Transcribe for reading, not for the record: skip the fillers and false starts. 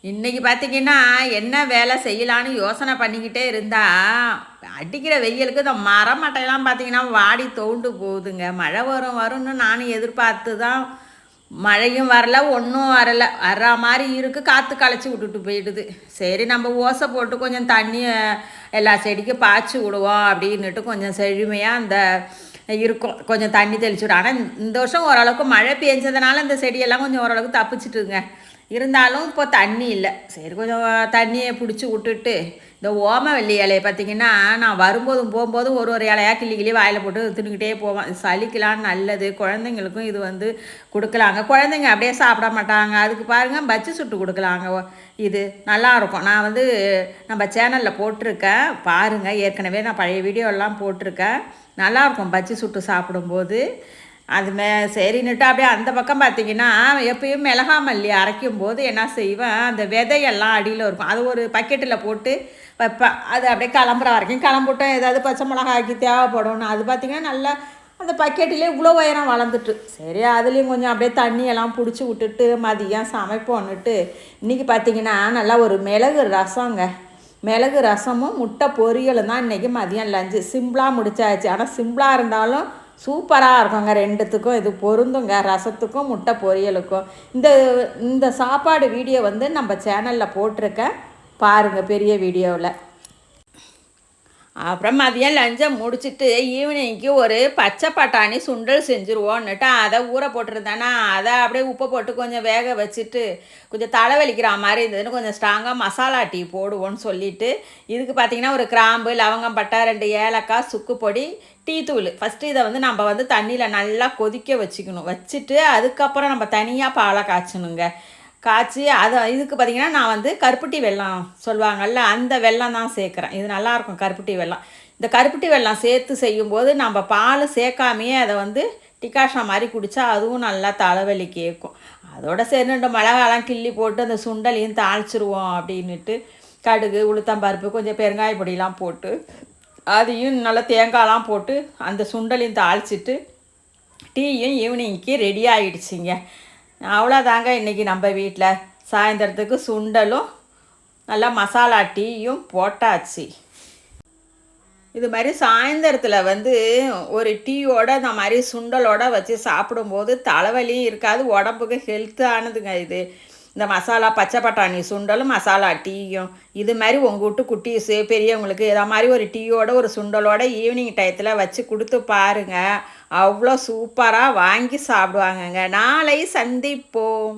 இன்னைக்கு பார்த்தீங்கன்னா, என்ன வேலை செய்யலான்னு யோசனை பண்ணிக்கிட்டே இருந்தா, அடிக்கிற வெயிலுக்கு இந்த மரம் மட்டையெல்லாம் பார்த்தீங்கன்னா, வாடி துவண்டு போகுதுங்க. மழை வரும் வரும்னு நானும் எதிர்பார்த்து தான் மழையும் வரல, ஒண்ணும் வரல. வர்றா மாரி இருக்கு, காத்து கலச்சு விட்டுட்டு போயிடுது. சரி நம்ம ஓசை போட்டு கொஞ்சம் தண்ணிய எல்லா செடிக்கும் பாய்ச்சி விடுவோம் அப்படின்னுட்டு கொஞ்சம் செழுமையா அந்த இருக்கும். கொஞ்சம் தண்ணி தெளிச்சு விடும். ஆனா இந்த வருஷம் ஓரளவுக்கு மழை பெஞ்சதுனால இந்த செடியெல்லாம் கொஞ்சம் ஓரளவுக்கு தப்பிச்சுட்டுங்க. இருந்தாலும் இப்போ தண்ணி இல்லை. சரி கொஞ்சம் தண்ணியை பிடிச்சி விட்டுட்டு இந்த ஓமவல்லி இலையை பார்த்தீங்கன்னா, நான் வரும்போதும் போகும்போதும் ஒரு ஒரு இலையா கிள்ளி கிள்ளி வாயில் போட்டு தின்னுக்கிட்டே போவேன். இது சளிக்கெலாம் நல்லது. குழந்தைங்களுக்கும் இது வந்து கொடுக்கலாங்க. குழந்தைங்க அப்படியே சாப்பிட மாட்டாங்க. அதுக்கு பாருங்கள் பஜ்ஜி சுட்டு கொடுக்கலாங்க. இது நல்லாயிருக்கும். நான் வந்து நம்ம சேனலில் போட்டிருக்கேன் பாருங்கள். ஏற்கனவே நான் பழைய வீடியோலாம் போட்டிருக்கேன். நல்லாயிருக்கும் பஜ்ஜி சுட்டு சாப்பிடும்போது. அது சரின்னுட்டு அப்படியே அந்த பக்கம் பார்த்தீங்கன்னா, எப்பயும் மிளகா மல்லி அரைக்கும் போது என்ன செய்வேன், அந்த விதையெல்லாம் அடியில் இருக்கும். அது ஒரு பக்கெட்டில் போட்டு வைப்பேன். அது அப்படியே கிளம்புற வரைக்கும் கிளம்புட்டேன். ஏதாவது பச்சை மிளகாய்க்கு தேவைப்படும்னு அது பார்த்திங்கன்னா நல்லா அந்த பக்கெட்டிலே இவ்வளோ உயரம் வளர்ந்துட்டு, சரி அதுலேயும் கொஞ்சம் அப்படியே தண்ணியெல்லாம் பிடிச்சி விட்டுட்டு மதியம் சமைப்போன்னுட்டு இன்றைக்கி பார்த்திங்கன்னா நல்லா ஒரு மிளகு ரசங்க. மிளகு ரசமும் முட்டை பொரியலும் தான் இன்றைக்கி மதியம் லஞ்சு. சிம்பிளாக முடிச்சாச்சு. ஆனால் சிம்பிளாக இருந்தாலும் சூப்பராக இருக்குங்க. ரெண்டுத்துக்கும் இது பொருந்துங்க, ரசத்துக்கும் முட்டை பொரியலுக்கும். இந்த இந்த சாப்பாடு வீடியோ வந்து நம்ம சேனலில் போட்டிருக்கேன் பாருங்கள், பெரிய வீடியோவில். அப்புறம் மதியம் லஞ்சை முடிச்சுட்டு ஈவினிங்க்கு ஒரு பச்சை பட்டாணி சுண்டல் செஞ்சுருவோன்னுட்டு அதை ஊற போட்டிருந்தேன்னா அதை அப்படியே உப்பை போட்டு கொஞ்சம் வேக வச்சுட்டு கொஞ்சம் தலைவலிக்கிற மாதிரி இருந்ததுன்னு கொஞ்சம் ஸ்ட்ராங்காக மசாலா டீ போடுவோன்னு சொல்லிவிட்டு இதுக்கு பார்த்திங்கன்னா ஒரு கிராம்பு, லவங்கம், பட்டை, 2 ஏலக்காய், சுக்கு பொடி, டீ தூள். ஃபஸ்ட்டு இதை வந்து நம்ம வந்து தண்ணியில் நல்லா கொதிக்க வச்சுக்கணும். வச்சுட்டு அதுக்கப்புறம் நம்ம தனியாக பாலை காய்ச்சணுங்க. காய்ச்சி அதை இதுக்கு பார்த்திங்கன்னா நான் வந்து கருப்பட்டி வெல்லம் சொல்லுவாங்கள்ல, அந்த வெல்லம் தான் சேர்க்குறேன். இது நல்லாயிருக்கும் கருப்பட்டி வெல்லம். இந்த கருப்பட்டி வெல்லம் சேர்த்து செய்யும்போது நம்ம பால் சேர்க்காமையே அதை வந்து டிகாஷன் மாதிரி குடித்தா அதுவும் நல்லா தலைவலி கேட்கும். அதோட சரி 2 மிளகாலாம் கிள்ளி போட்டு அந்த சுண்டலையும் தாளிச்சிருவோம் அப்படின்ட்டு கடுகு, உளுத்தம்பருப்பு, கொஞ்சம் பெருங்காய பொடியெலாம் போட்டு அதையும் நல்லா தேங்காயெலாம் போட்டு அந்த சுண்டலையும் தாளிச்சிட்டு டீயும் ஈவினிங்க்கு ரெடி ஆகிடுச்சிங்க. அவ்வளோதாங்க இன்றைக்கி நம்ம வீட்டில் சாயந்தரத்துக்கு சுண்டலும் நல்லா மசாலா டீயும் போட்டாச்சு. இது மாதிரி சாயந்தரத்தில் வந்து ஒரு டீயோட இந்த மாதிரி சுண்டலோட வச்சு சாப்பிடும்போது தலைவலியும் இருக்காது, உடம்புக்கு ஹெல்த்தானதுங்க இது. இந்த மசாலா பச்சை பட்டாணி சுண்டலும் மசாலா டீயும் இது மாதிரி உங்கள் வீட்டு குட்டீஸு பெரியவங்களுக்கு இதை மாதிரி ஒரு டீயோட ஒரு சுண்டலோட ஈவினிங் டயத்தில் வச்சு கொடுத்து பாருங்கள். அவ்வளோ சூப்பராக வாங்கி சாப்பிடுவாங்கங்க. நாளை சந்திப்போம்.